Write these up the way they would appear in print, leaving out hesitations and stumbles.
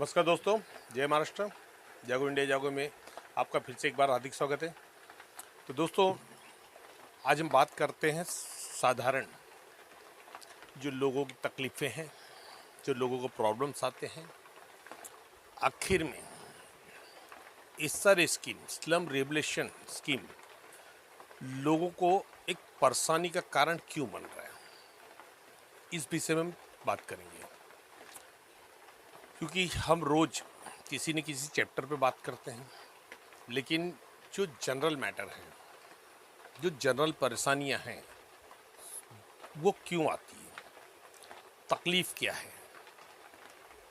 नमस्कार दोस्तों, जय महाराष्ट्र। जागो इंडिया जागो में आपका फिर से एक बार हार्दिक स्वागत है। तो दोस्तों, आज हम बात करते हैं साधारण जो लोगों की तकलीफ़ें हैं, जो लोगों को प्रॉब्लम्स आते हैं। आखिर में SR scheme, slum rehabilitation scheme, लोगों को एक परेशानी का कारण क्यों बन रहा है, इस विषय में हम बात करेंगे। क्योंकि हम रोज़ किसी न किसी चैप्टर पे बात करते हैं, लेकिन जो जनरल मैटर है, जो जनरल परेशानियां हैं, वो क्यों आती है, तकलीफ़ क्या है,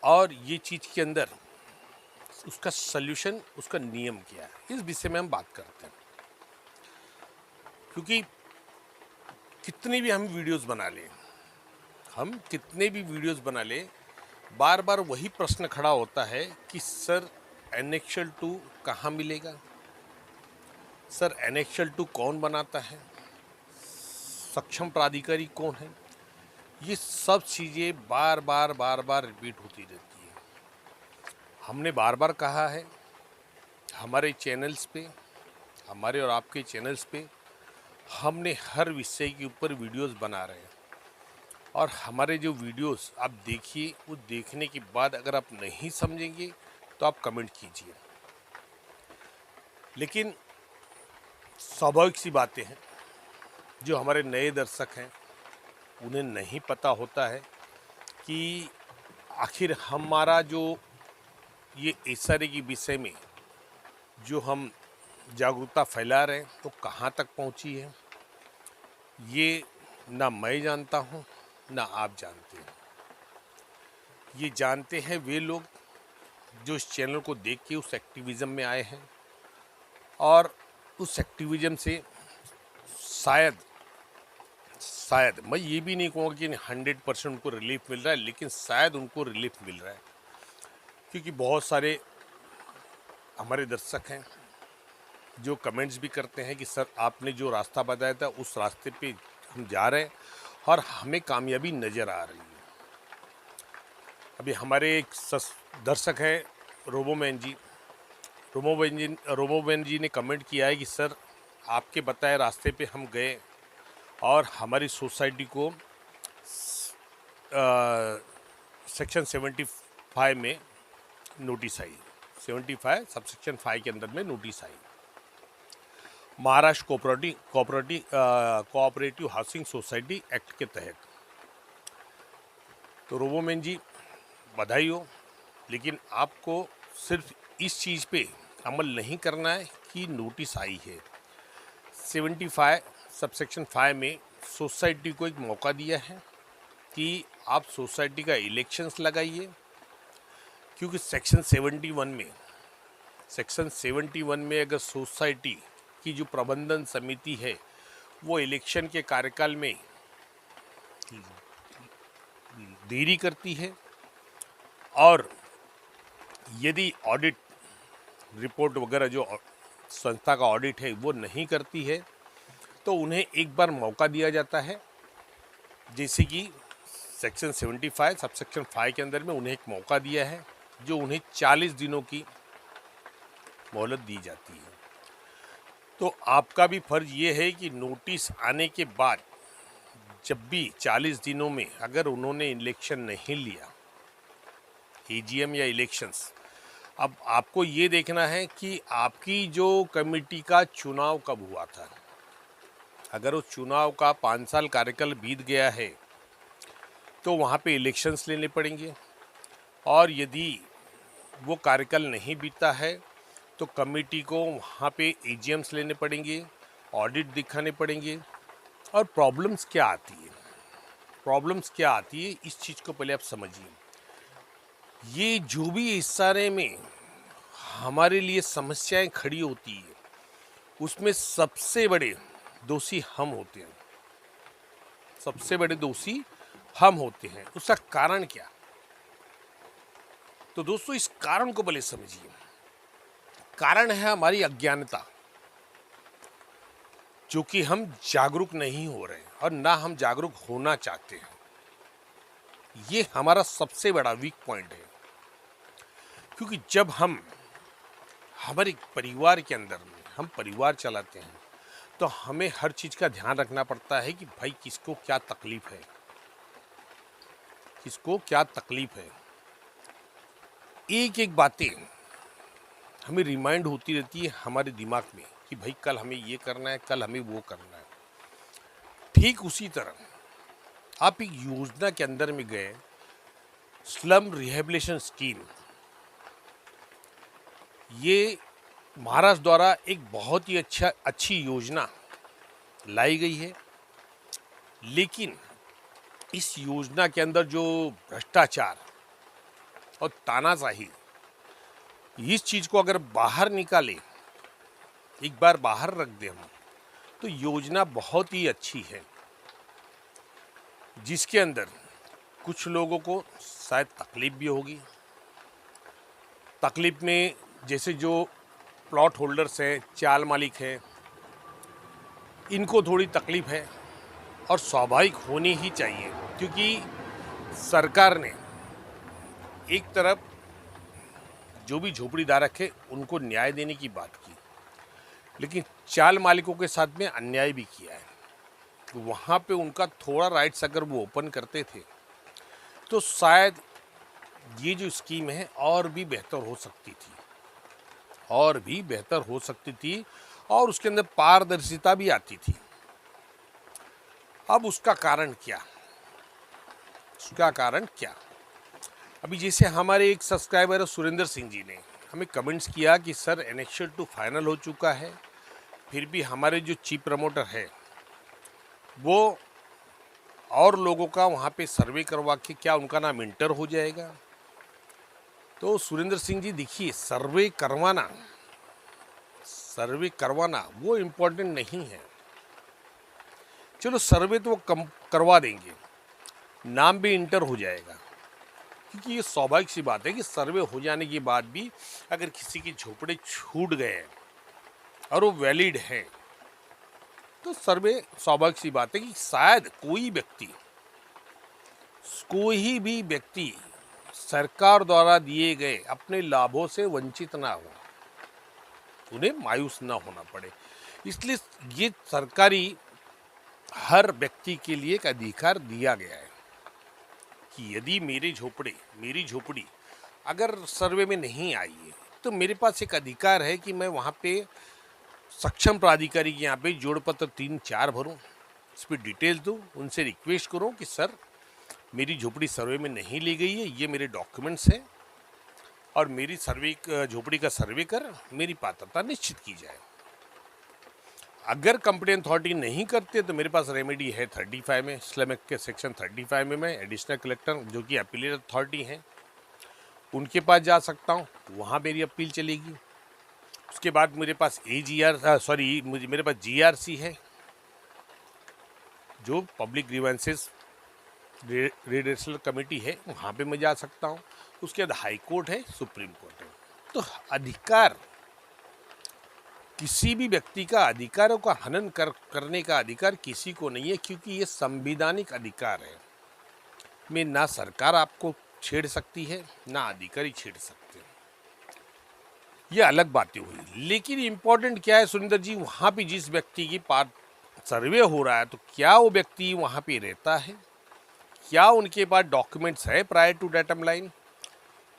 और ये चीज़ के अंदर उसका सल्यूशन, उसका नियम क्या है, इस विषय में हम बात करते हैं। क्योंकि कितने भी हम वीडियोस बना लें, हम कितने भी वीडियोस बना लें, बार बार वही प्रश्न खड़ा होता है कि सर एनेक्शल 2 कहाँ मिलेगा, सर एनेक्शल 2 कौन बनाता है, सक्षम प्राधिकारी कौन है। ये सब चीज़ें बार बार रिपीट होती रहती है। हमने बार बार कहा है, हमारे चैनल्स पे, हमारे और आपके चैनल्स पे हमने हर विषय के ऊपर वीडियोस बना रहे हैं, और हमारे जो वीडियोस आप देखिए, वो देखने के बाद अगर आप नहीं समझेंगे तो आप कमेंट कीजिए। लेकिन स्वाभाविक सी बातें हैं, जो हमारे नए दर्शक हैं उन्हें नहीं पता होता है कि आखिर हमारा जो ये एसआरए के विषय में जो हम जागरूकता फैला रहे हैं, तो कहाँ तक पहुंची है, ये ना मैं जानता हूं, ना आप जानते हैं। ये जानते हैं वे लोग जो इस चैनल को देख के उस एक्टिविज़म में आए हैं, और उस एक्टिविज़म से शायद मैं ये भी नहीं कहूँगा कि 100% उनको रिलीफ मिल रहा है, लेकिन शायद उनको रिलीफ मिल रहा है। क्योंकि बहुत सारे हमारे दर्शक हैं जो कमेंट्स भी करते हैं कि सर आपने जो रास्ता बताया था उस रास्ते पे हम जा रहे हैं और हमें कामयाबी नज़र आ रही है। अभी हमारे एक दर्शक हैं रोबोमैन जी ने कमेंट किया है कि सर आपके बताए रास्ते पे हम गए और हमारी सोसाइटी को सेक्शन 75 में नोटिस आई, 75 सबसेक्शन 5 के अंदर में नोटिस आई, Maharashtra cooperative housing society act के तहत। तो रोबोमैन जी, बधाई हो, लेकिन आपको सिर्फ इस चीज़ पे अमल नहीं करना है कि नोटिस आई है। 75 सबसेक्शन 5 में सोसाइटी को एक मौका दिया है कि आप सोसाइटी का इलेक्शंस लगाइए, क्योंकि सेक्शन 71 में अगर सोसाइटी की जो प्रबंधन समिति है वो इलेक्शन के कार्यकाल में देरी करती है, और यदि ऑडिट रिपोर्ट वगैरह जो संस्था का ऑडिट है वो नहीं करती है, तो उन्हें एक बार मौका दिया जाता है। जैसे कि सेक्शन 75 सबसेक्शन 5 के अंदर में उन्हें एक मौका दिया है, जो उन्हें 40 दिनों की मोहलत दी जाती है। तो आपका भी फर्ज ये है कि नोटिस आने के बाद जब भी 40 दिनों में अगर उन्होंने इलेक्शन नहीं लिया, एजीएम या इलेक्शंस, अब आपको ये देखना है कि आपकी जो कमेटी का चुनाव कब हुआ था। अगर उस चुनाव का 5 साल कार्यकाल बीत गया है तो वहाँ पे इलेक्शंस लेने पड़ेंगे, और यदि वो कार्यकाल नहीं बीता है तो कमेटी को वहाँ पे एजीएम्स लेने पड़ेंगे, ऑडिट दिखाने पड़ेंगे। और प्रॉब्लम्स क्या आती है, इस चीज़ को पहले आप समझिए। ये जो भी इस सारे में हमारे लिए समस्याएं खड़ी होती है, उसमें सबसे बड़े दोषी हम होते हैं, उसका कारण क्या? तो दोस्तों, इस कारण को पहले समझिए। कारण है हमारी अज्ञानता, जो कि हम जागरूक नहीं हो रहे और ना हम जागरूक होना चाहते हैं। ये हमारा सबसे बड़ा वीक पॉइंट है। क्योंकि जब हम हमारे परिवार के अंदर में हम परिवार चलाते हैं तो हमें हर चीज़ का ध्यान रखना पड़ता है कि भाई किसको क्या तकलीफ है, किसको क्या तकलीफ है। एक एक बातें हमें रिमाइंड होती रहती है हमारे दिमाग में कि भाई कल हमें ये करना है, कल हमें वो करना है। ठीक उसी तरह आप एक योजना के अंदर में गए, स्लम रिहेबिलिटेशन स्कीम, ये महाराष्ट्र द्वारा एक बहुत ही अच्छी योजना लाई गई है। लेकिन इस योजना के अंदर जो भ्रष्टाचार और तानाशाही, इस चीज़ को अगर बाहर निकाले, एक बार बाहर रख दें हम, तो योजना बहुत ही अच्छी है, जिसके अंदर कुछ लोगों को शायद तकलीफ भी होगी। तकलीफ में जैसे जो प्लॉट होल्डर्स हैं, चाल मालिक हैं, इनको थोड़ी तकलीफ है और स्वाभाविक होनी ही चाहिए, क्योंकि सरकार ने एक तरफ जो भी झोपड़ीधारक है उनको न्याय देने की बात की, लेकिन चाल मालिकों के साथ में अन्याय भी किया है। तो वहाँ पे उनका थोड़ा राइट्स अगर वो ओपन करते थे तो शायद ये जो स्कीम है और भी बेहतर हो सकती थी, और भी बेहतर हो सकती थी, और उसके अंदर पारदर्शिता भी आती थी। अब उसका कारण क्या, उसका कारण क्या? अभी जैसे हमारे एक सब्सक्राइबर सुरेंद्र सिंह जी ने हमें कमेंट्स किया कि सर एनेक्शर 2 फाइनल हो चुका है, फिर भी हमारे जो चीफ प्रमोटर है वो और लोगों का वहाँ पे सर्वे करवा के क्या उनका नाम इंटर हो जाएगा? तो सुरेंद्र सिंह जी देखिए, सर्वे करवाना वो इम्पोर्टेंट नहीं है। चलो सर्वे तो वो कम करवा देंगे, नाम भी इंटर हो जाएगा, क्योंकि ये स्वाभाविक सी बात है कि सर्वे हो जाने के बाद भी अगर किसी के झोपड़े छूट गए हैं और वो वैलिड है तो सर्वे स्वाभाविक सी बात है कि शायद कोई भी व्यक्ति सरकार द्वारा दिए गए अपने लाभों से वंचित ना हो, उन्हें मायूस ना होना पड़े। इसलिए ये सरकारी हर व्यक्ति के लिए एक अधिकार दिया गया है कि यदि मेरी झोपड़ी अगर सर्वे में नहीं आई है तो मेरे पास एक अधिकार है कि मैं वहाँ पे सक्षम प्राधिकारी के यहाँ पे जोड़ पत्र 3-4 भरूँ, इस पर डिटेल्स दूँ, उनसे रिक्वेस्ट करूँ कि सर मेरी झोपड़ी सर्वे में नहीं ली गई है, ये मेरे डॉक्यूमेंट्स हैं और मेरी झोपड़ी का सर्वे कर मेरी पात्रता निश्चित की जाए। अगर कंप्लेंट अथॉरिटी नहीं करते तो मेरे पास रेमेडी है 35 में, स्लम एक्ट के सेक्शन 35 में मैं एडिशनल कलेक्टर जो कि अपीलेट अथॉरिटी हैं उनके पास जा सकता हूँ, वहाँ मेरी अपील चलेगी। उसके बाद मेरे पास मेरे पास GRC है जो पब्लिक ग्रीवेंसेस रिड्रेसल कमेटी है, वहाँ पे मैं जा सकता हूँ। उसके बाद हाई कोर्ट है, सुप्रीम कोर्ट है। तो अधिकार, किसी भी व्यक्ति का अधिकारों का हनन करने का अधिकार किसी को नहीं है, क्योंकि ये संवैधानिक अधिकार है। में ना सरकार आपको छेड़ सकती है ना अधिकारी छेड़ सकते हैं, ये अलग बातें हुई। लेकिन इम्पोर्टेंट क्या है सुरेंद्र जी, वहाँ पे जिस व्यक्ति की सर्वे हो रहा है तो क्या वो व्यक्ति वहाँ पे रहता है, क्या उनके पास डॉक्यूमेंट्स है प्रायर टू डेटम लाइन,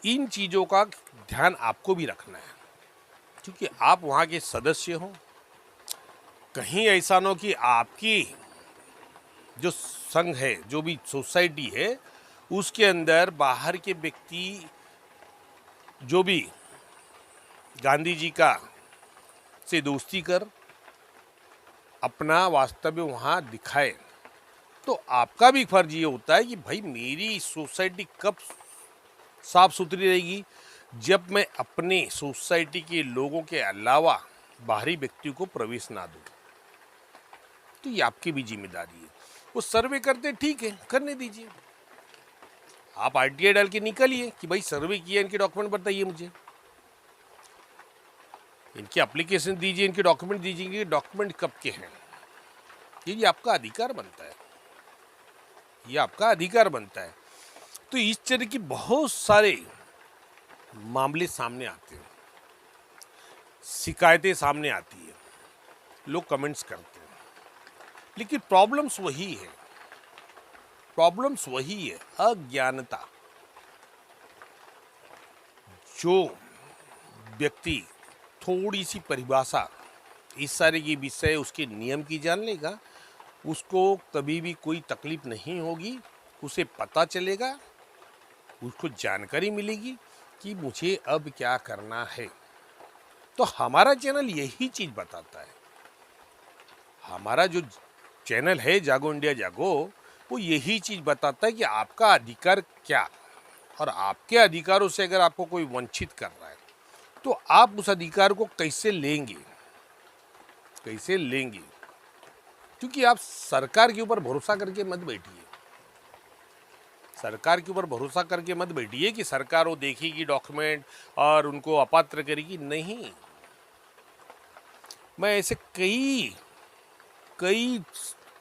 इन चीज़ों का ध्यान आपको भी रखना है, क्योंकि आप वहाँ के सदस्य हो। कहीं ऐसा न हो कि आपकी जो संघ है, जो भी सोसाइटी है, उसके अंदर बाहर के व्यक्ति जो भी गांधी जी का से दोस्ती कर अपना वास्तव्य वहाँ दिखाए, तो आपका भी फर्ज ये होता है कि भाई मेरी सोसाइटी कब साफ सुथरी रहेगी, जब मैं अपने सोसाइटी के लोगों के अलावा बाहरी व्यक्तियों को प्रवेश ना दूं। तो ये आपकी भी जिम्मेदारी है। वो सर्वे करते ठीक है, करने दीजिए, आप RTI डाल के निकलिए कि भाई सर्वे किया, इनके डॉक्यूमेंट बताइए मुझे, इनकी एप्लीकेशन दीजिए, इनके डॉक्यूमेंट दीजिए, इनके डॉक्यूमेंट कब के हैं। ये आपका अधिकार बनता है, ये आपका अधिकार बनता है। तो इस तरह की बहुत सारे मामले सामने आते हैं, शिकायतें सामने आती है, लोग कमेंट्स करते हैं, लेकिन प्रॉब्लम्स वही है, अज्ञानता। जो व्यक्ति थोड़ी सी परिभाषा इस सारे के विषय उसके नियम की जान लेगा, उसको कभी भी कोई तकलीफ नहीं होगी, उसे पता चलेगा, उसको जानकारी मिलेगी कि मुझे अब क्या करना है। तो हमारा चैनल यही चीज बताता है। हमारा जो चैनल है जागो इंडिया जागो, वो यही चीज बताता है कि आपका अधिकार क्या, और आपके अधिकारों से अगर आपको कोई वंचित कर रहा है तो आप उस अधिकार को कैसे लेंगे, क्योंकि आप सरकार के ऊपर भरोसा करके मत बैठिए। सरकार के ऊपर भरोसा करके मत बैठिए कि सरकार वो देखेगी डॉक्यूमेंट और उनको अपात्र करेगी। नहीं, मैं ऐसे कई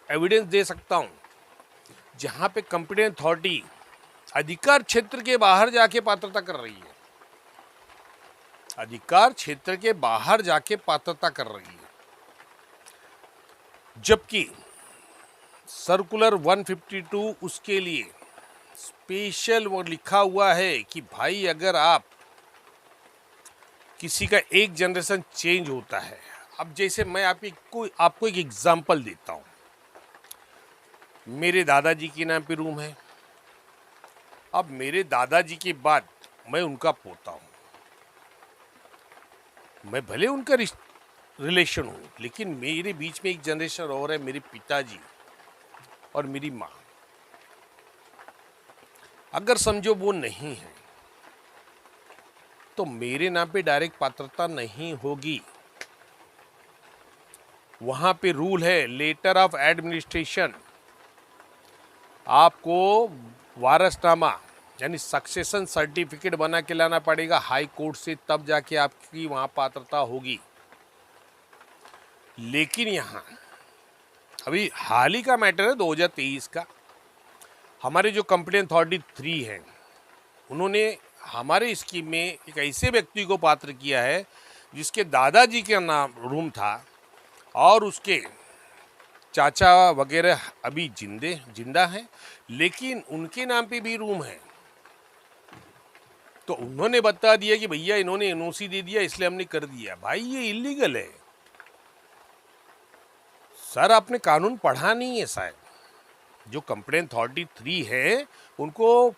एविडेंस दे सकता हूं जहां पे कंपिटेंट अथॉरिटी अधिकार क्षेत्र के बाहर जाके पात्रता कर रही है, अधिकार क्षेत्र के बाहर जाके पात्रता कर रही है, जबकि सर्कुलर 152 उसके लिए स्पेशल वो लिखा हुआ है कि भाई अगर आप किसी का एक जनरेशन चेंज होता है, अब जैसे मैं आपको एक एग्जांपल देता हूं। मेरे दादाजी के नाम पे रूम है, अब मेरे दादाजी के बाद मैं उनका पोता हूं, मैं भले उनका रिलेशन हूं, लेकिन मेरे बीच में एक जनरेशन और है, मेरे पिताजी और मेरी माँ। अगर समझो वो नहीं है तो मेरे नाम पे डायरेक्ट पात्रता नहीं होगी। वहां पे रूल है, लेटर ऑफ एडमिनिस्ट्रेशन, आपको वारसनामा यानी सक्सेशन सर्टिफिकेट बना के लाना पड़ेगा हाई कोर्ट से, तब जाके आपकी वहां पात्रता होगी। लेकिन यहां अभी हाल ही का मैटर है 2023 का, हमारे जो कंप्लेंट अथॉरिटी 3 है, उन्होंने हमारे स्कीम में एक ऐसे व्यक्ति को पात्र किया है जिसके दादाजी का नाम रूम था और उसके चाचा वगैरह अभी जिंदा हैं, लेकिन उनके नाम पे भी रूम है। तो उन्होंने बता दिया कि भैया इन्होंने एनओसी दे दिया इसलिए हमने कर दिया। भाई ये इलीगल है सर, आपने कानून पढ़ा नहीं है शायद। जो कंप्लेंट अथॉरिटी 3 है उनको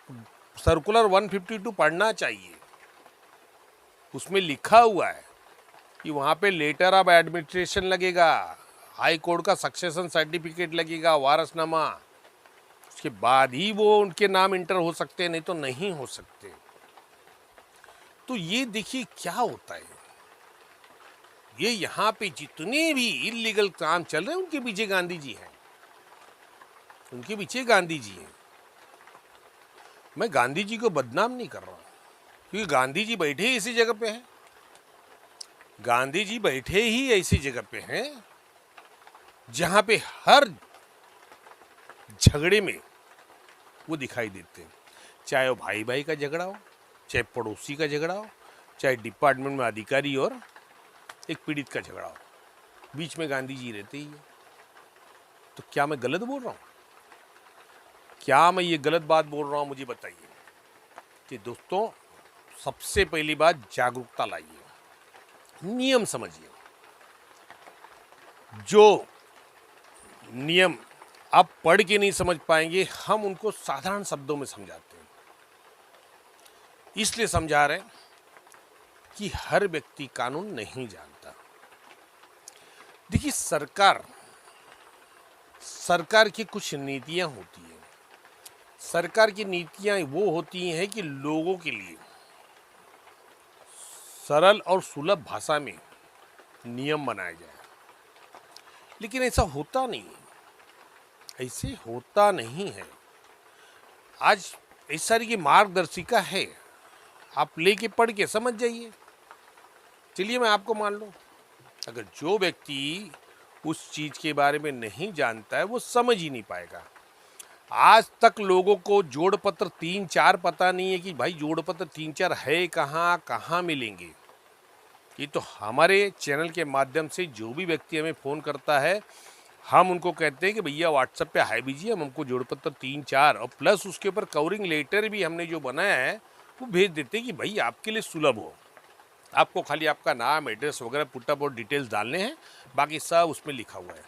सर्कुलर 152 पढ़ना चाहिए। उसमें लिखा हुआ है कि वहां पे लेटर ऑफ एडमिनिस्ट्रेशन लगेगा, हाई कोर्ट का सक्सेशन सर्टिफिकेट लगेगा, वारसनामा, उसके बाद ही वो उनके नाम इंटर हो सकते हैं, नहीं तो नहीं हो सकते। तो ये देखिए क्या होता है, ये यहाँ पे जितने भी इलीगल काम चल रहे हैं उनके पीछे गांधी जी हैं, उनके पीछे गांधी जी हैं। मैं गांधी जी को बदनाम नहीं कर रहा, क्योंकि गांधी जी बैठे ही इसी जगह पे हैं, गांधी जी बैठे ही ऐसी जगह पे हैं जहां पे हर झगड़े में वो दिखाई देते हैं। चाहे वो भाई भाई का झगड़ा हो, चाहे पड़ोसी का झगड़ा हो, चाहे डिपार्टमेंट में अधिकारी और एक पीड़ित का झगड़ा हो, बीच में गांधी जी रहते ही है। तो क्या मैं गलत बोल रहा हूं? क्या मैं ये गलत बात बोल रहा हूं? मुझे बताइए। कि दोस्तों, सबसे पहली बात जागरूकता लाइए, नियम समझिए। जो नियम आप पढ़ के नहीं समझ पाएंगे, हम उनको साधारण शब्दों में समझाते हैं। इसलिए समझा रहे हैं कि हर व्यक्ति कानून नहीं जानता। देखिए, सरकार की कुछ नीतियां होती हैं। सरकार की नीतियां वो होती हैं कि लोगों के लिए सरल और सुलभ भाषा में नियम बनाए जाए, लेकिन ऐसा होता नहीं है, ऐसे होता नहीं है। आज इस सारी की मार्गदर्शिका है, आप लेके पढ़ के समझ जाइए। चलिए मैं आपको मान लूं, अगर जो व्यक्ति उस चीज के बारे में नहीं जानता है वो समझ ही नहीं पाएगा। आज तक लोगों को जोड़ पत्र 3-4 पता नहीं है कि भाई जोड़ पत्र 3-4 है कहाँ, कहाँ मिलेंगे। ये तो हमारे चैनल के माध्यम से जो भी व्यक्ति हमें फ़ोन करता है, हम उनको कहते हैं कि भैया व्हाट्सएप पे हाय भेजिए, हम हमको जोड़ पत्र 3-4 और प्लस उसके ऊपर कवरिंग लेटर भी हमने जो बनाया है वो भेज देते हैं कि भाई आपके लिए सुलभ हो। आपको खाली आपका नाम, एड्रेस वगैरह पुटअप और डिटेल्स डालने हैं, बाकी सब उसमें लिखा हुआ है,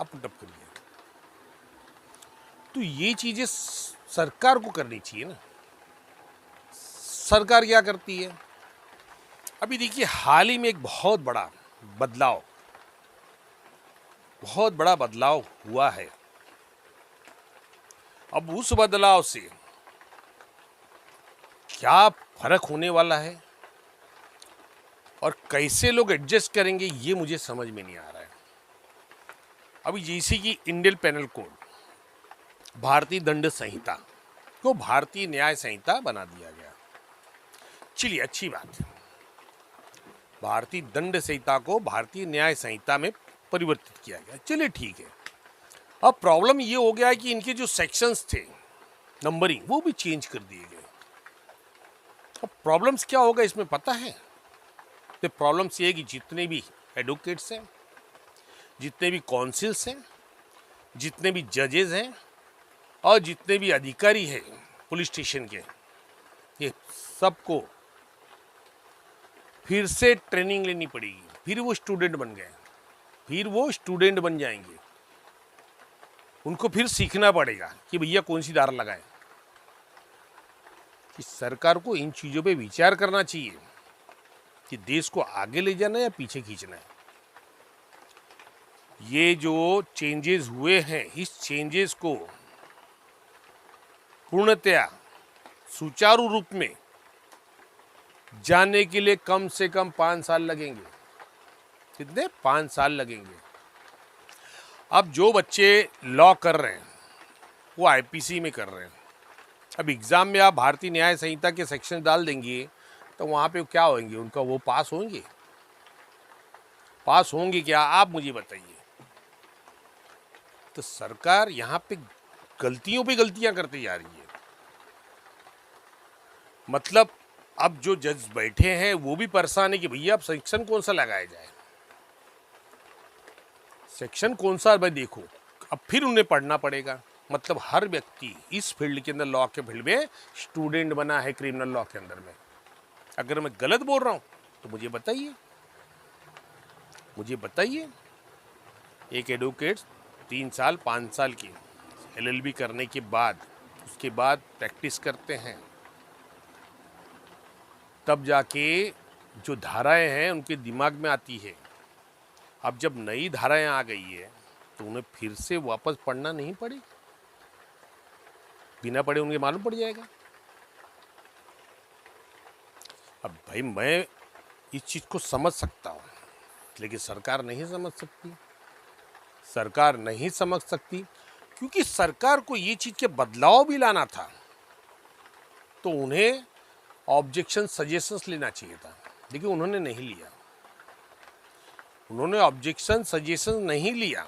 आप पुटअप करिए। तो ये चीज़ें सरकार को करनी चाहिए ना। सरकार क्या करती है? अभी देखिए हाल ही में एक बहुत बड़ा बदलाव हुआ है। अब उस बदलाव से क्या फर्क होने वाला है और कैसे लोग एडजस्ट करेंगे, ये मुझे समझ में नहीं आ रहा है। अभी जैसे कि इंडियन पेनल कोड, भारतीय दंड संहिता को भारतीय न्याय संहिता बना दिया गया। चलिए अच्छी बात है, भारतीय दंड संहिता को भारतीय न्याय संहिता में परिवर्तित किया गया, चलिए ठीक है। अब प्रॉब्लम ये हो गया है कि इनके जो सेक्शंस थे नंबरिंग वो भी चेंज कर दिए गए। अब प्रॉब्लम्स क्या होगा इसमें पता है? तो प्रॉब्लम्स ये है कि जितने भी एडवोकेट्स हैं, जितने भी काउंसिल्स हैं, जितने भी जजेस हैं और जितने भी अधिकारी हैं पुलिस स्टेशन के, ये सबको फिर से ट्रेनिंग लेनी पड़ेगी। फिर वो स्टूडेंट बन जाएंगे, उनको फिर सीखना पड़ेगा कि भैया कौन सी धारा लगाए। कि सरकार को इन चीज़ों पे विचार करना चाहिए कि देश को आगे ले जाना है या पीछे खींचना है। ये जो चेंजेस हुए हैं, इस चेंजेस को पूर्णतया सुचारू रूप में जाने के लिए कम से कम 5 साल लगेंगे। कितने? 5 साल लगेंगे। अब जो बच्चे लॉ कर रहे हैं वो आईपीसी में कर रहे हैं। अब एग्ज़ाम में आप भारतीय न्याय संहिता के सेक्शन डाल देंगे तो वहाँ पे क्या होंगे, उनका वो पास होंगे क्या, आप मुझे बताइए। तो सरकार यहाँ पे गलतियों पे गलतियाँ करती जा रही है। मतलब अब जो जज बैठे हैं वो भी परेशान है कि भैया अब सेक्शन कौन सा लगाया जाए, सेक्शन कौन सा भाई देखो। अब फिर उन्हें पढ़ना पड़ेगा। मतलब हर व्यक्ति इस फील्ड के अंदर, लॉ के फील्ड में स्टूडेंट बना है क्रिमिनल लॉ के अंदर में। अगर मैं गलत बोल रहा हूँ तो मुझे बताइए। एक एडवोकेट 3 साल 5 साल की एलएलबी करने के बाद, उसके बाद प्रैक्टिस करते हैं, तब जाके जो धाराएं हैं उनके दिमाग में आती है। अब जब नई धाराएं आ गई है तो उन्हें फिर से वापस पढ़ना नहीं पड़ेगा, बिना पढ़े उन्हें मालूम पड़ जाएगा। अब भाई मैं इस चीज़ को समझ सकता हूँ, लेकिन सरकार नहीं समझ सकती क्योंकि सरकार को ये चीज़ के बदलाव भी लाना था तो उन्हें ऑब्जेक्शन सजेशंस लेना चाहिए था, लेकिन उन्होंने नहीं लिया। उन्होंने ऑब्जेक्शन सजेशन नहीं लिया।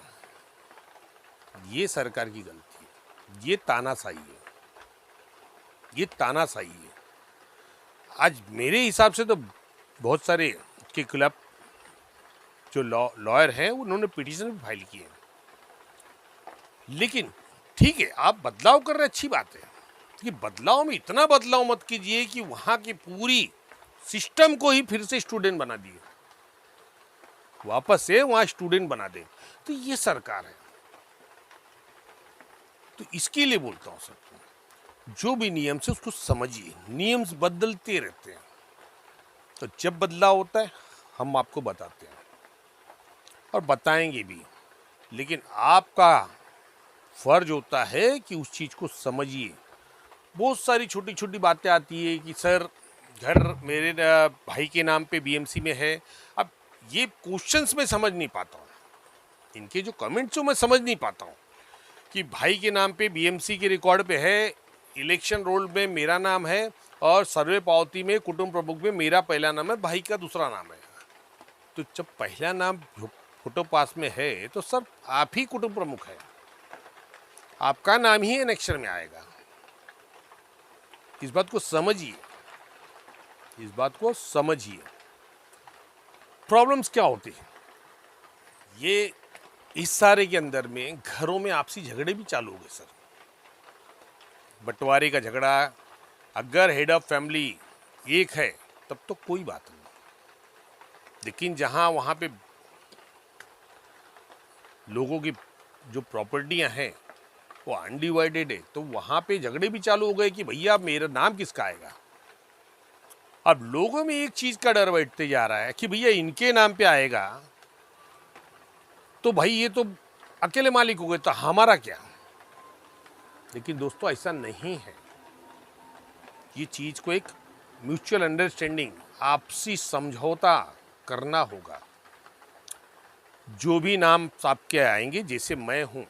ये सरकार की गलती है, ये तानाशाही है। आज मेरे हिसाब से तो बहुत सारे के खिलाफ जो लॉयर हैं उन्होंने पिटीशन भी फाइल किए, लेकिन ठीक है आप बदलाव कर रहे, अच्छी बात है, लेकिन बदलाव में इतना बदलाव मत कीजिए कि वहाँ की पूरी सिस्टम को ही फिर से स्टूडेंट बना दिए, वापस से वहाँ स्टूडेंट बना दे। तो ये सरकार है। तो इसके लिए बोलता हूँ सबको, जो भी नियम से उसको समझिए। नियम बदलते रहते हैं, तो जब बदलाव होता है हम आपको बताते हैं और बताएंगे भी, लेकिन आपका फर्ज होता है कि उस चीज़ को समझिए। बहुत सारी छोटी छोटी बातें आती है कि सर घर मेरे भाई के नाम पे बीएमसी में है। अब ये क्वेश्चंस में समझ नहीं पाता हूँ, इनके जो कमेंट्स मैं समझ नहीं पाता हूँ कि भाई के नाम पे बीएमसी के रिकॉर्ड पे है, इलेक्शन रोल में मेरा नाम है और सर्वे पावती में कुटुंब प्रमुख में मेरा पहला नाम है, भाई का दूसरा नाम है। तो जब पहला नाम फोटो पास में है तो सर आप ही कुटुंब प्रमुख है, आपका नाम ही एनेक्शर में आएगा। इस बात को समझिए, इस बात को समझिए। प्रॉब्लम्स क्या होती है, ये इस सारे के अंदर में घरों में आपसी झगड़े भी चालू हो गए सर। बंटवारे का झगड़ा, अगर हेड ऑफ फैमिली एक है तब तो कोई बात नहीं, लेकिन जहां वहां पे लोगों की जो प्रॉपर्टियां हैं वो अनडिवाइडेड है, तो वहां पे झगड़े भी चालू हो गए कि भैया मेरा नाम किसका आएगा। अब लोगों में एक चीज का डर बैठते जा रहा है कि भैया इनके नाम पे आएगा तो भाई ये तो अकेले मालिक हो गए, तो हमारा क्या। लेकिन दोस्तों ऐसा नहीं है। ये चीज को एक म्यूचुअल अंडरस्टैंडिंग, आपसी समझौता करना होगा। जो भी नाम आपके आएंगे, जैसे मैं हूं,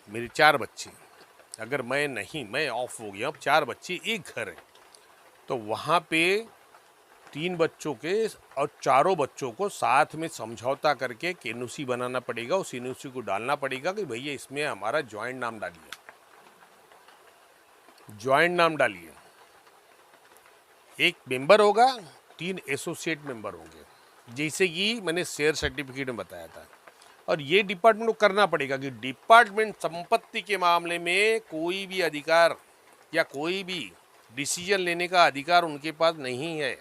मेरे 4 बच्चे, अगर मैं नहीं, मैं ऑफ हो गया, अब 4 बच्चे एक घर है, तो वहां पे 3 बच्चों के और चारों बच्चों को साथ में समझौता करके केनूसी बनाना पड़ेगा। उस केनूसी को डालना पड़ेगा कि भैया इसमें हमारा ज्वाइंट नाम डालिए, ज्वाइंट नाम डालिए। एक मेंबर होगा, 3 एसोसिएट मेंबर होंगे, जैसे कि मैंने शेयर सर्टिफिकेट में बताया था। और ये डिपार्टमेंट को करना पड़ेगा कि डिपार्टमेंट संपत्ति के मामले में कोई भी अधिकार या कोई भी डिसीजन लेने का अधिकार उनके पास नहीं है।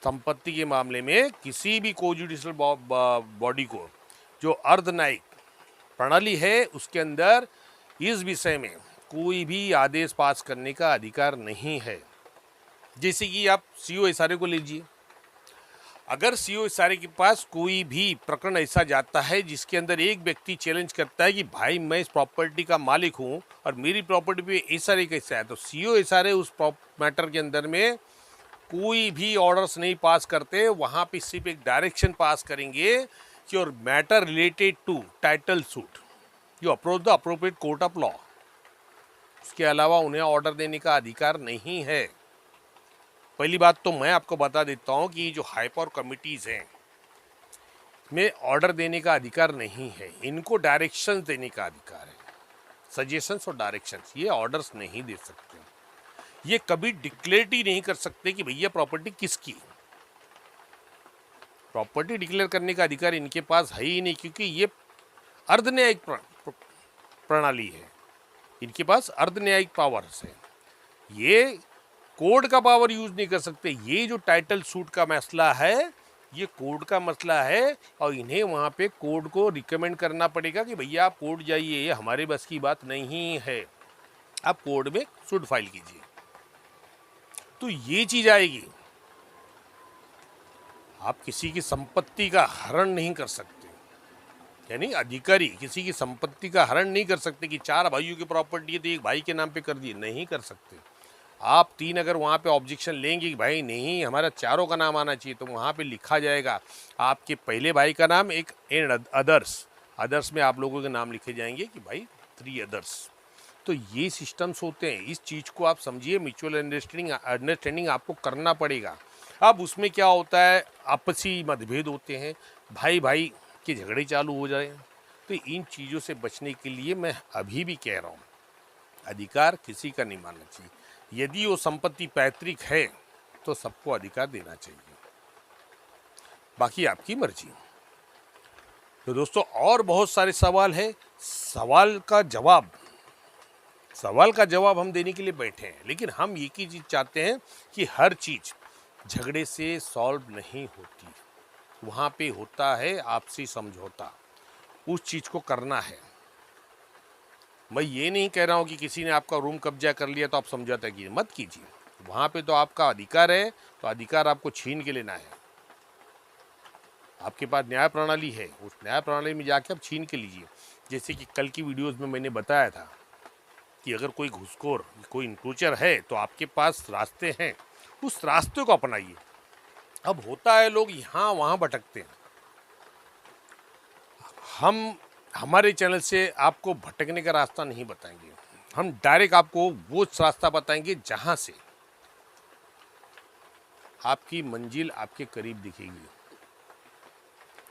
संपत्ति के मामले में किसी भी कोजुडिशियल बॉडी को, जो अर्धन्यायिक प्रणाली है, उसके अंदर इस विषय में कोई भी आदेश पास करने का अधिकार नहीं है। जैसे कि आप सीओ एसआरए को लीजिए, अगर सीओ एसआरए के पास कोई भी प्रकरण ऐसा जाता है जिसके अंदर एक व्यक्ति चैलेंज करता है कि भाई मैं इस प्रॉपर्टी का मालिक हूं और मेरी प्रॉपर्टी पे एसआरए कैसा है, तो सीओ एसआरए उस मैटर के अंदर में कोई भी ऑर्डर्स नहीं पास करते। वहां पे सिर्फ एक डायरेक्शन पास करेंगे कि और matter related to title suit you approach the appropriate court of law. उसके अलावा उन्हें ऑर्डर देने का अधिकार नहीं है। पहली बात तो मैं आपको बता देता हूं कि जो हाई पावर कमिटीज हैं में ऑर्डर देने का अधिकार नहीं है, इनको डायरेक्शंस देने का अधिकार है, सजेशंस और डायरेक्शंस। ये ऑर्डर्स नहीं दे सकते, ये कभी डिक्लेयर ही नहीं कर सकते कि भैया प्रॉपर्टी किसकी। प्रॉपर्टी डिक्लेयर करने का अधिकार इनके पास है ही नहीं, क्योंकि ये अर्धन्यायिक प्रणाली है, इनके पास अर्धन्यायिक पावर्स है। ये कोर्ट का पावर यूज नहीं कर सकते। ये जो टाइटल सूट का मसला है, ये कोर्ट का मसला है और इन्हें वहां पे कोर्ट को रिकमेंड करना पड़ेगा कि भैया आप कोर्ट जाइए, ये हमारे बस की बात नहीं है, आप कोर्ट में सूट फाइल कीजिए। तो ये चीज आएगी। आप किसी की संपत्ति का हरण नहीं कर सकते, यानी अधिकारी किसी की संपत्ति का हरण नहीं कर सकते कि 4 भाइयों की प्रॉपर्टी है तो एक भाई के नाम पे कर दिए, नहीं कर सकते। आप 3 अगर वहाँ पे ऑब्जेक्शन लेंगे कि भाई नहीं हमारा चारों का नाम आना चाहिए, तो वहाँ पे लिखा जाएगा आपके पहले भाई का नाम, एक एंड अदर्स में आप लोगों के नाम लिखे जाएंगे कि भाई 3 अदर्स। तो ये सिस्टम्स होते हैं। इस चीज़ को आप समझिए, म्यूचुअल अंडरस्टैंडिंग आपको करना पड़ेगा। अब उसमें क्या होता है, आपसी मतभेद होते हैं, भाई भाई के झगड़े चालू हो जाए। तो इन चीज़ों से बचने के लिए मैं अभी भी कह रहा हूँ, अधिकार किसी का नहीं मानना चाहिए। यदि वो संपत्ति पैतृक है तो सबको अधिकार देना चाहिए, बाकी आपकी मर्जी। तो दोस्तों और बहुत सारे सवाल हैं, सवाल का जवाब हम देने के लिए बैठे हैं, लेकिन हम एक ही चीज़ चाहते हैं कि हर चीज़ झगड़े से सॉल्व नहीं होती, वहाँ पे होता है आपसी समझौता, उस चीज़ को करना है। मैं ये नहीं कह रहा हूँ कि किसी ने आपका रूम कब्जा कर लिया तो आप समझौता कीजिए, मत कीजिए। वहाँ पे तो आपका अधिकार है, तो अधिकार आपको छीन के लेना है। आपके पास न्याय प्रणाली है, उस न्याय प्रणाली में जाके आप छीन के लीजिए। जैसे कि कल की वीडियोज़ में मैंने बताया था कि अगर कोई घुसखोर, कोई इंक्रोचर है तो आपके पास रास्ते हैं, उस रास्ते को अपनाइए। अब होता है लोग यहाँ वहाँ भटकते हैं, हम हमारे चैनल से आपको भटकने का रास्ता नहीं बताएंगे, हम डायरेक्ट आपको वो रास्ता बताएंगे जहाँ से आपकी मंजिल आपके करीब दिखेगी,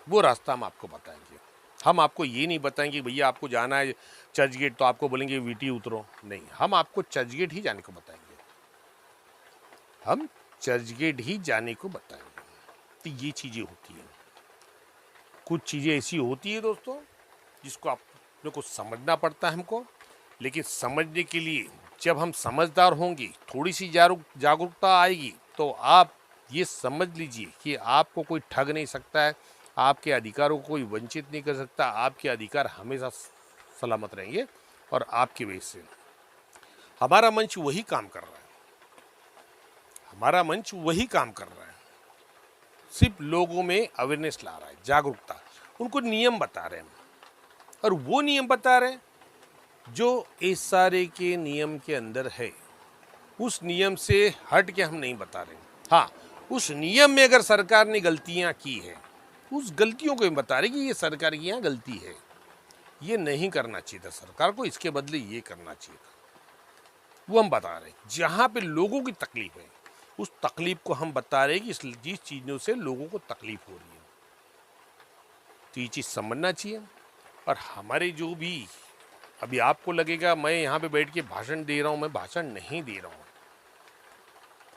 वो रास्ता हम आपको बताएंगे। हम आपको ये नहीं बताएंगे भैया आपको जाना है चर्च गेट तो आपको बोलेंगे वीटी उतरो, नहीं, हम आपको चर्च गेट ही जाने को बताएंगे, हम चर्च गेट ही जाने को बताएंगे। तो ये चीज़ें होती हैं, कुछ चीज़ें ऐसी होती है दोस्तों जिसको आप को समझना पड़ता है हमको, लेकिन समझने के लिए जब हम समझदार होंगे, थोड़ी सी जागरूकता आएगी, तो आप ये समझ लीजिए कि आपको कोई ठग नहीं सकता है, आपके अधिकारों को कोई वंचित नहीं कर सकता, आपके अधिकार हमेशा सलामत रहेंगे। और आपकी वजह से हमारा मंच वही काम कर रहा है, हमारा मंच वही काम कर रहा है, सिर्फ लोगों में अवेयरनेस ला रहा है, जागरूकता, उनको नियम बता रहे हैं, और वो नियम बता रहे हैं जो SRA के नियम के अंदर है, उस नियम से हट के हम नहीं बता रहे। हाँ, उस नियम में अगर सरकार ने गलतियां की है, उस गलतियों को हम बता रहे कि ये सरकार की यहाँ गलती है, ये नहीं करना चाहिए था सरकार को, इसके बदले ये करना चाहिए था, वो हम बता रहे। जहाँ पे लोगों की तकलीफ है, उस तकलीफ को हम बता रहे कि जिस चीज़ों से लोगों को तकलीफ हो रही है, तो ये चीज़ समझना चाहिए। और हमारे जो भी, अभी आपको लगेगा मैं यहाँ पे बैठ के भाषण दे रहा हूँ, मैं भाषण नहीं दे रहा हूँ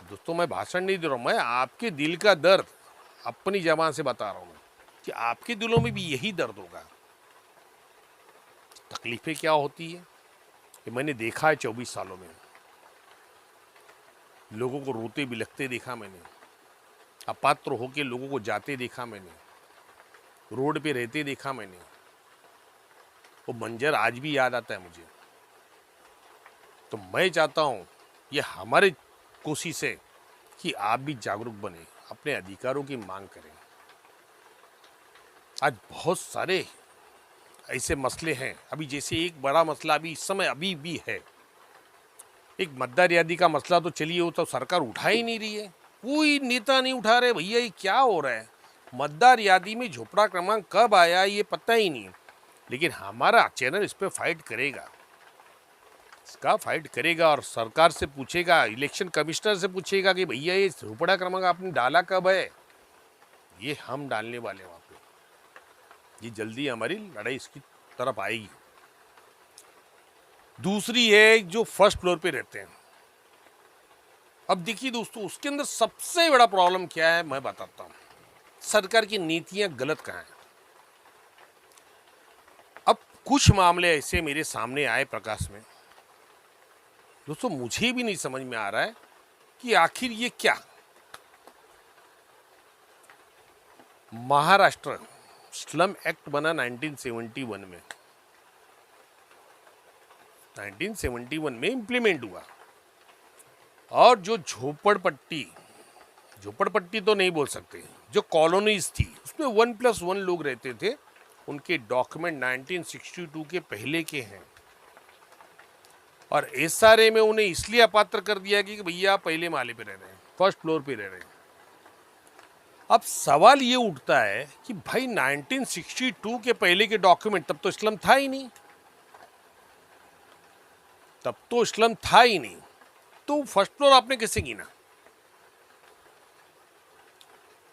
दोस्तों, मैं भाषण नहीं दे रहा हूँ, मैं आपके दिल का दर्द अपनी ज़बान से बता रहा हूँ कि आपके दिलों में भी यही दर्द होगा। तकलीफें क्या होती है कि मैंने देखा है 24 सालों में, लोगों को रोते बिलखते देखा मैंने, अपात्र होके लोगों को जाते देखा मैंने, रोड पे रहते देखा मैंने, वो मंजर आज भी याद आता है मुझे। तो मैं चाहता हूँ ये हमारी कोशिश है कि आप भी जागरूक बने, अपने अधिकारों की मांग करें। आज बहुत सारे ऐसे मसले हैं, अभी जैसे एक बड़ा मसला अभी इस समय अभी भी है, एक मतदार यादी का मसला, तो चलिए वो तो सरकार उठा ही नहीं रही है, कोई नेता नहीं उठा रहे, भैया ये क्या हो रहा है, मतदार यादी में झोपड़ा क्रमांक कब आया ये पता ही नहीं। लेकिन हमारा चैनल इस पर फाइट करेगा, इसका फाइट करेगा, और सरकार से पूछेगा, इलेक्शन कमिश्नर से पूछेगा कि भैया ये झोपड़ा क्रमांक आपने डाला कब है, ये हम डालने वाले वहाँ पे, ये जल्दी हमारी लड़ाई इसकी तरफ आएगी। दूसरी है जो फर्स्ट फ्लोर पे रहते हैं। अब देखिए दोस्तों, उसके अंदर सबसे बड़ा प्रॉब्लम क्या है मैं बताता हूँ, सरकार की नीतियां गलत कहाँ हैं। अब कुछ मामले ऐसे मेरे सामने आए प्रकाश में दोस्तों, मुझे भी नहीं समझ में आ रहा है कि आखिर ये क्या। महाराष्ट्र स्लम एक्ट बना 1971 में, 1971 में इंप्लीमेंट हुआ, और जो झोपड़पट्टी तो नहीं बोल सकते, जो कॉलोनीज थी उसमें 1+1 लोग रहते थे, उनके डॉक्यूमेंट 1962 के पहले के हैं, और SRA में उन्हें इसलिए अपात्र कर दिया कि भैया आप पहले माले पे रह रहे हैं, फर्स्ट फ्लोर पे रह रहे हैं। अब सवाल ये उठता है कि भाई 1962 के पहले के डॉक्यूमेंट, तब तो स्लम था ही नहीं, तो फर्स्ट फ्लोर आपने कैसे गिना।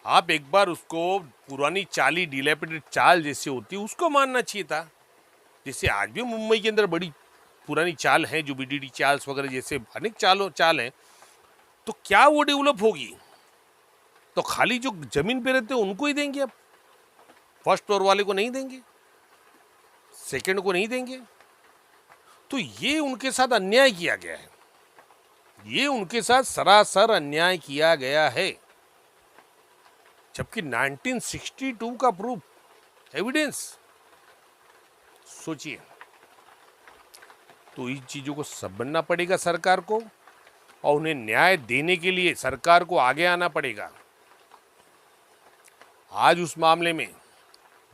आप एक बार उसको पुरानी चाली, डिलेपिडेटेड चाल जैसे होती है उसको मानना चाहिए था, जैसे आज भी मुंबई के अंदर बड़ी पुरानी चाल है, जो BDD चाल्स वगैरह जैसे अनेक चाल हैं, तो क्या वो डेवलप होगी, तो खाली जो जमीन पे रहते हैं उनको ही देंगे, अब फर्स्ट फ्लोर वाले को नहीं देंगे, सेकंड को नहीं देंगे, तो ये उनके साथ अन्याय किया गया है, ये उनके साथ सरासर अन्याय किया गया है। जबकि 1962 का प्रूफ, एविडेंस, सोचिए, तो इन चीजों को समझना पड़ेगा सरकार को, और उन्हें न्याय देने के लिए सरकार को आगे आना पड़ेगा। आज उस मामले में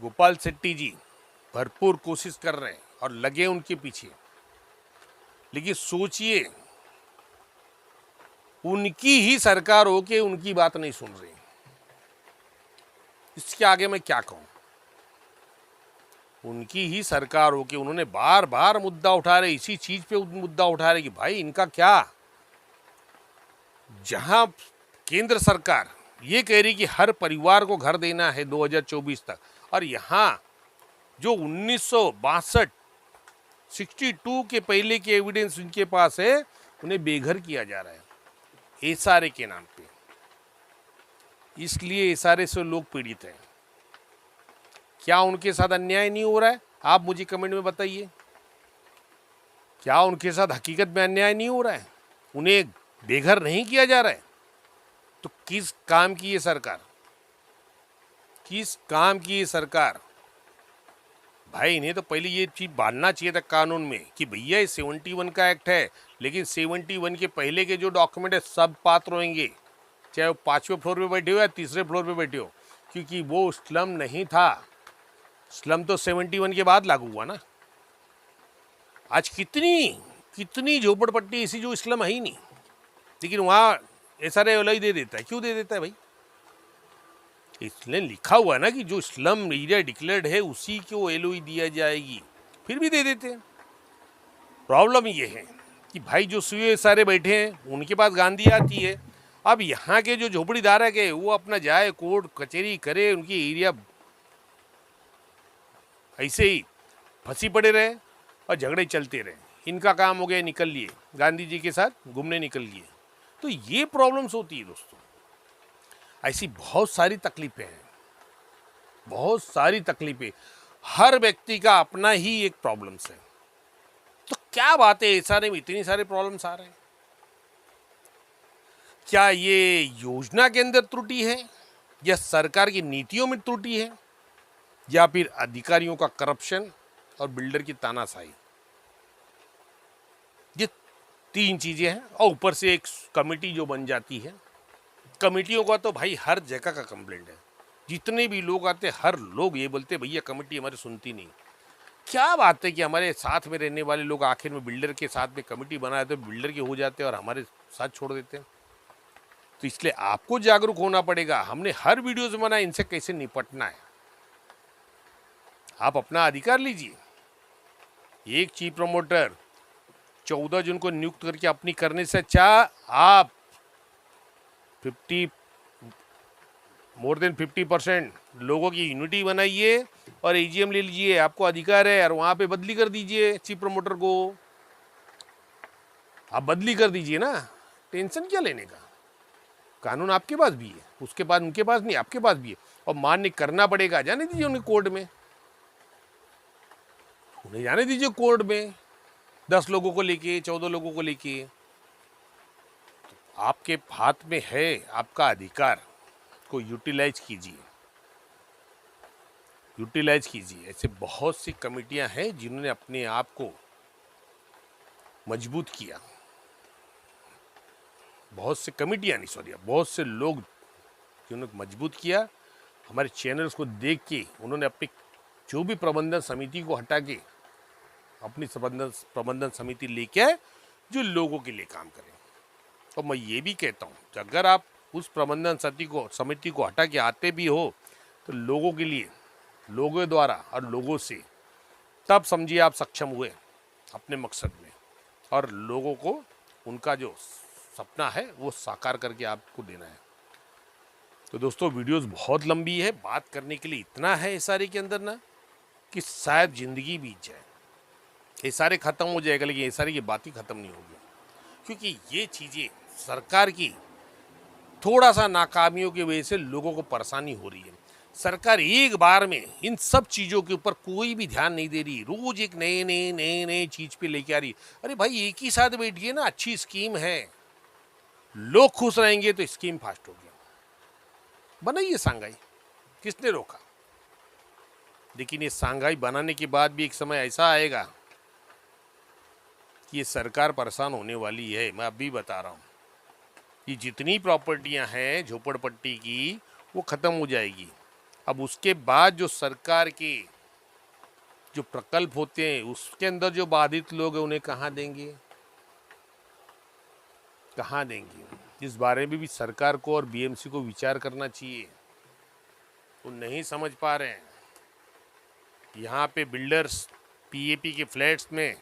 गोपाल शेट्टी जी भरपूर कोशिश कर रहे हैं और लगे उनके पीछे, लेकिन सोचिए उनकी ही सरकार हो के उनकी बात नहीं सुन रही, इसके आगे मैं क्या कहूं। उनकी ही सरकार हो के उन्होंने बार बार मुद्दा उठा रहे, इसी चीज पे मुद्दा उठा रहे कि भाई इनका क्या, जहां केंद्र सरकार ये कह रही कि हर परिवार को घर देना है 2024 तक, और यहां जो 1962 62 के पहले के एविडेंस उनके पास है, उन्हें बेघर किया जा रहा है एसआरए के नाम पे। इसलिए एसआरए से लोग पीड़ित हैं। क्या उनके साथ अन्याय नहीं हो रहा है? आप मुझे कमेंट में बताइए। क्या उनके साथ हकीकत में अन्याय नहीं हो रहा है? उन्हें बेघर नहीं किया जा रहा है? तो किस काम की ये सरकार? किस काम की ये सरकार? भाई इन्हें तो पहले ये चीज बांधना चाहिए था कानून में कि भैया ये 71 का एक्ट है, लेकिन 71 के पहले के जो डॉक्यूमेंट है सब पात्र होंगे, चाहे वो 5वें फ्लोर पे बैठे हो या 3रे फ्लोर पे बैठे हो, क्योंकि वो स्लम नहीं था। स्लम तो 71 के बाद लागू हुआ ना। आज कितनी झोपड़पट्टी ऐसी जो स्लम है ही नहीं, लेकिन वहाँ एसआरए वाला ही दे देता है। क्यों दे देता है भाई? इसलिए लिखा हुआ है ना कि जो स्लम एरिया डिक्लेयर्ड है उसी को एलओई दिया जाएगी, फिर भी दे देते हैं। प्रॉब्लम ये है कि भाई जो सीओ सारे बैठे हैं उनके पास गांधी आती है। अब यहाँ के जो झोपड़ीदार है वो अपना जाए कोर्ट कचहरी करे, उनकी एरिया ऐसे ही फंसी पड़े रहे और झगड़े चलते रहे। इनका काम हो गया निकल लिए, गांधी जी के साथ घूमने निकल लिए। तो ये प्रॉब्लम्स होती है दोस्तों। ऐसी बहुत सारी तकलीफें हैं, बहुत सारी तकलीफें। हर व्यक्ति का अपना ही एक प्रॉब्लम्स है। तो क्या बात है एसआरए में इतनी सारे प्रॉब्लम्स आ रहे हैं? क्या ये योजना के अंदर त्रुटि है, या सरकार की नीतियों में त्रुटि है, या फिर अधिकारियों का करप्शन और बिल्डर की तानाशाही? ये 3 चीजें हैं। और ऊपर से एक कमेटी जो बन जाती है। कमेटियों का तो भाई हर जगह का कंप्लेंट है। जितने भी लोग आते हर लोग ये बोलते भैया कमेटी हमारी सुनती नहीं। क्या बात है कि हमारे साथ में रहने वाले लोग आखिर में बिल्डर के साथ में कमेटी बनाए तो बिल्डर के हो जाते हैं और हमारे साथ छोड़ देते हैं। तो इसलिए आपको जागरूक होना पड़ेगा। हमने हर वीडियोज में बनाया इनसे कैसे निपटना है। आप अपना अधिकार लीजिए। एक चीफ प्रमोटर 14 जून को नियुक्त करके अपनी करने से अच्छा आप 50% लोगों की यूनिटी बनाइए और एजीएम ले लीजिए। आपको अधिकार है और वहां पे बदली कर दीजिए चीफ प्रमोटर को। आप बदली कर दीजिए ना, टेंशन क्या लेने का। कानून आपके पास भी है, उसके बाद उनके पास नहीं, आपके पास भी है। और मान्य करना पड़ेगा। जाने दीजिए उन्हें कोर्ट में, उन्हें जाने दीजिए कोर्ट में 10 लोगों को लेके 14 लोगों को लेके। आपके हाथ में है आपका अधिकार को यूटिलाइज कीजिए, यूटिलाइज कीजिए। ऐसे बहुत सी कमेटियां हैं जिन्होंने अपने आप को मजबूत किया। बहुत से कमेटियां नहीं सॉरी बहुत से लोग जिन्होंने मजबूत किया। हमारे चैनल्स को देख के उन्होंने अपनी जो भी प्रबंधन समिति को हटा के अपनी प्रबंधन समिति लेके आए जो लोगों के लिए काम करें। और मैं ये भी कहता हूँ कि अगर आप उस प्रबंधन समिति को हटा के आते भी हो तो लोगों के लिए, लोगों द्वारा और लोगों से, तब समझिए आप सक्षम हुए अपने मकसद में और लोगों को उनका जो सपना है वो साकार करके आपको देना है। तो दोस्तों वीडियोस बहुत लंबी है, बात करने के लिए इतना है एसआरए के अंदर ना कि शायद जिंदगी बीत जाए। एसआरए खत्म हो जाएगा लेकिन एसआरए की बात ही खत्म नहीं होगी, क्योंकि ये चीज़ें सरकार की थोड़ा सा नाकामियों की वजह से लोगों को परेशानी हो रही है। सरकार एक बार में इन सब चीज़ों के ऊपर कोई भी ध्यान नहीं दे रही। रोज एक नए चीज़ पे लेके आ रही। अरे भाई एक ही साथ बैठिए ना, अच्छी स्कीम है, लोग खुश रहेंगे तो स्कीम फास्ट होगी। बनाइए सांघाई, किसने रोका? लेकिन ये सांघाई बनाने के बाद भी एक समय ऐसा आएगा कि ये सरकार परेशान होने वाली है। मैं अभी बता रहा हूँ कि जितनी प्रॉपर्टियां हैं झोपड़पट्टी की वो ख़त्म हो जाएगी। अब उसके बाद जो सरकार के जो प्रकल्प होते हैं उसके अंदर जो बाधित लोग हैं उन्हें कहाँ देंगे, कहाँ देंगे? इस बारे में भी सरकार को और बीएमसी को विचार करना चाहिए। वो नहीं समझ पा रहे हैं। यहाँ पे बिल्डर्स पीएपी के फ्लैट्स में,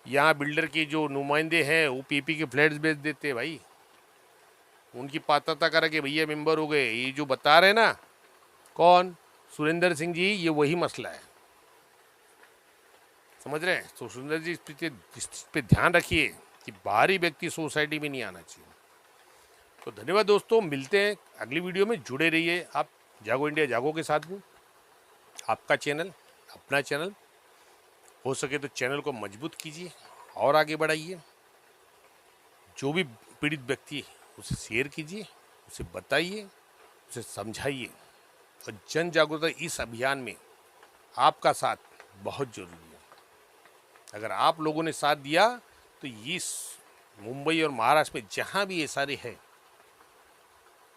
यहाँ बिल्डर के जो नुमाइंदे हैं वो पीएपी के फ्लैट्स बेच देते हैं। भाई उनकी पात्रता करा के भैया मेंबर हो गए। ये जो बता रहे ना कौन, सुरेंद्र सिंह जी, ये वही मसला है। समझ रहे हैं? तो सुंदर जी इस पे ध्यान रखिए कि बाहरी व्यक्ति सोसाइटी में नहीं आना चाहिए। तो धन्यवाद दोस्तों, मिलते हैं अगली वीडियो में। जुड़े रहिए आप जागो इंडिया जागो के साथ में। आपका चैनल, अपना चैनल, हो सके तो चैनल को मजबूत कीजिए और आगे बढ़ाइए। जो भी पीड़ित व्यक्ति है उसे शेयर कीजिए, उसे बताइए, उसे समझाइए। और जन जागरूकता इस अभियान में आपका साथ बहुत जरूरी है। अगर आप लोगों ने साथ दिया तो इस मुंबई और महाराष्ट्र में जहाँ भी ये सारे हैं,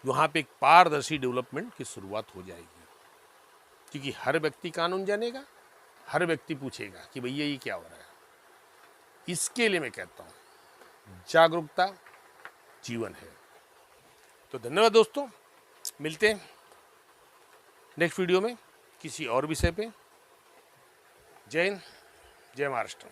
वहाँ पे एक पारदर्शी डेवलपमेंट की शुरुआत हो जाएगी। क्योंकि हर व्यक्ति कानून जानेगा, हर व्यक्ति पूछेगा कि भैया ये क्या हो रहा है। इसके लिए मैं कहता हूँ जागरूकता जीवन है। तो धन्यवाद दोस्तों, मिलते हैं नेक्स्ट वीडियो में किसी और विषय पे। जय हिंद, जय महाराष्ट्र।